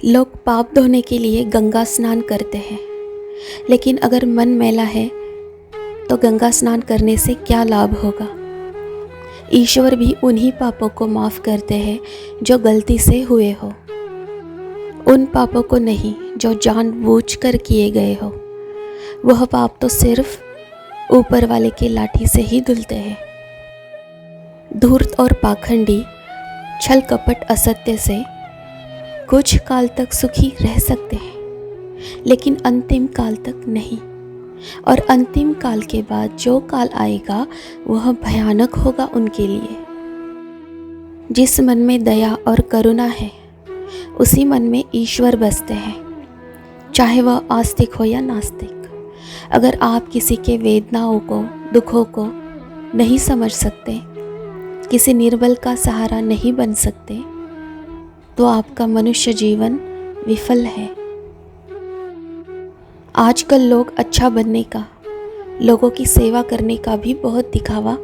लोग पाप धोने के लिए गंगा स्नान करते हैं, लेकिन अगर मन मैला है तो गंगा स्नान करने से क्या लाभ होगा। ईश्वर भी उन्हीं पापों को माफ़ करते हैं जो गलती से हुए हो, उन पापों को नहीं जो जानबूझकर किए गए हो। वह पाप तो सिर्फ ऊपर वाले की लाठी से ही धुलते हैं। धूर्त और पाखंडी छल कपट असत्य से कुछ काल तक सुखी रह सकते हैं, लेकिन अंतिम काल तक नहीं। और अंतिम काल के बाद जो काल आएगा वह भयानक होगा उनके लिए। जिस मन में दया और करुणा है उसी मन में ईश्वर बसते हैं, चाहे वह आस्तिक हो या नास्तिक। अगर आप किसी के वेदनाओं को, दुखों को नहीं समझ सकते, किसी निर्बल का सहारा नहीं बन सकते, तो आपका मनुष्य जीवन विफल है। आजकल लोग अच्छा बनने का, लोगों की सेवा करने का भी बहुत दिखावा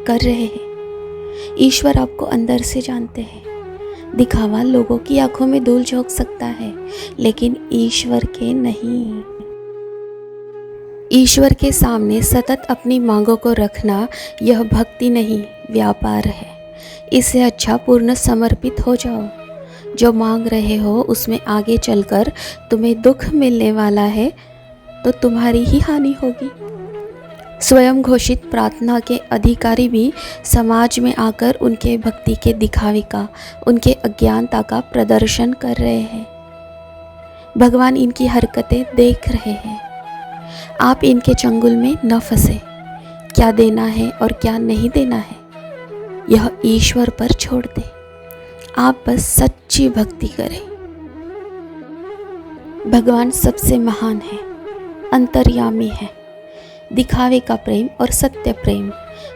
कर रहे हैं। ईश्वर आपको अंदर से जानते हैं। दिखावा लोगों की आंखों में धूल झोंक सकता है, लेकिन ईश्वर के नहीं। ईश्वर के सामने सतत अपनी मांगों को रखना यह भक्ति नहीं, व्यापार है। इससे अच्छा पूर्ण समर्पित हो जाओ। जो मांग रहे हो उसमें आगे चलकर तुम्हें दुख मिलने वाला है तो तुम्हारी ही हानि होगी। स्वयं घोषित प्रार्थना के अधिकारी भी समाज में आकर उनके भक्ति के दिखावे का, उनके अज्ञानता का प्रदर्शन कर रहे हैं। भगवान इनकी हरकतें देख रहे हैं। आप इनके चंगुल में न फंसे। क्या देना है और क्या नहीं देना है यह ईश्वर पर छोड़ दें। आप बस सच्ची भक्ति करें। भगवान सबसे महान है, अंतर्यामी है। दिखावे का प्रेम और सत्य प्रेम,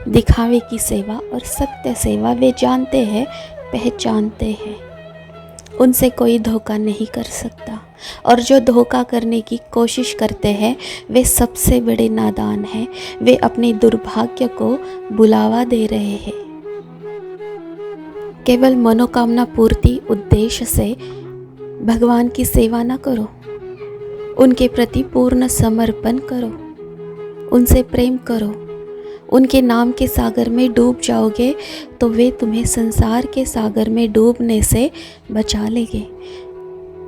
दिखावे की सेवा और सत्य सेवा वे जानते हैं, पहचानते हैं। उनसे कोई धोखा नहीं कर सकता, और जो धोखा करने की कोशिश करते हैं वे सबसे बड़े नादान हैं। वे अपने दुर्भाग्य को बुलावा दे रहे हैं। केवल मनोकामना पूर्ति उद्देश्य से भगवान की सेवा न करो। उनके प्रति पूर्ण समर्पण करो, उनसे प्रेम करो। उनके नाम के सागर में डूब जाओगे तो वे तुम्हें संसार के सागर में डूबने से बचा लेंगे।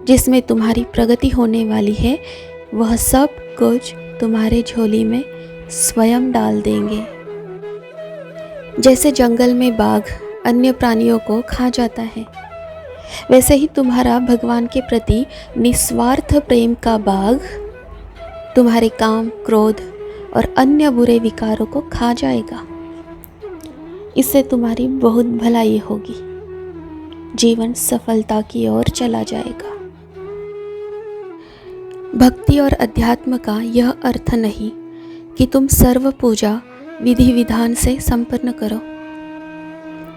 जिसमें तुम्हारी प्रगति होने वाली है वह सब कुछ तुम्हारे झोली में स्वयं डाल देंगे। जैसे जंगल में बाघ अन्य प्राणियों को खा जाता है, वैसे ही तुम्हारा भगवान के प्रति निस्वार्थ प्रेम का बाघ तुम्हारे काम, क्रोध और अन्य बुरे विकारों को खा जाएगा। इससे तुम्हारी बहुत भलाई होगी। जीवन सफलता की ओर चला जाएगा। भक्ति और अध्यात्म का यह अर्थ नहीं कि तुम सर्व पूजा विधि विधान से संपन्न करो,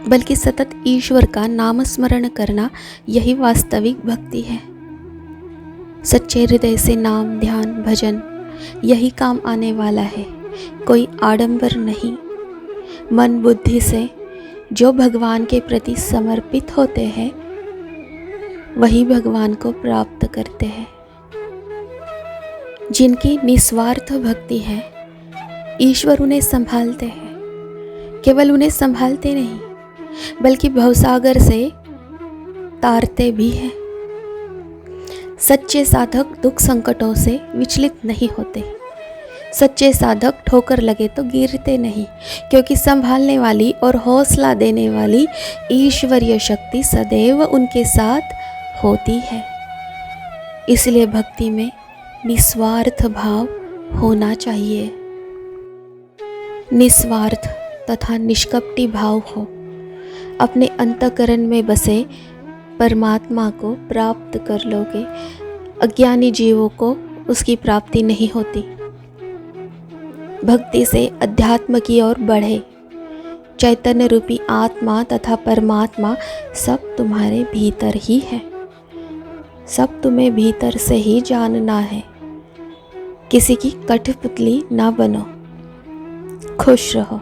बल्कि सतत ईश्वर का नाम स्मरण करना यही वास्तविक भक्ति है। सच्चे हृदय से नाम, ध्यान, भजन यही काम आने वाला है, कोई आडंबर नहीं। मन बुद्धि से जो भगवान के प्रति समर्पित होते हैं वही भगवान को प्राप्त करते हैं। जिनकी निस्वार्थ भक्ति है ईश्वर उन्हें संभालते हैं। केवल उन्हें संभालते नहीं बल्कि भवसागर से तारते भी हैं। सच्चे साधक दुख संकटों से विचलित नहीं होते। सच्चे साधक ठोकर लगे तो गिरते नहीं, क्योंकि संभालने वाली और हौसला देने वाली ईश्वरीय शक्ति सदैव उनके साथ होती है। इसलिए भक्ति में निस्वार्थ भाव होना चाहिए। निस्वार्थ तथा निष्कपटी भाव हो। अपने अंतःकरण में बसे परमात्मा को प्राप्त कर लोगे। अज्ञानी जीवों को उसकी प्राप्ति नहीं होती। भक्ति से अध्यात्म की ओर बढ़े। चैतन्य रूपी आत्मा तथा परमात्मा सब तुम्हारे भीतर ही है। सब तुम्हें भीतर से ही जानना है। किसी की कठपुतली ना बनो। खुश रहो।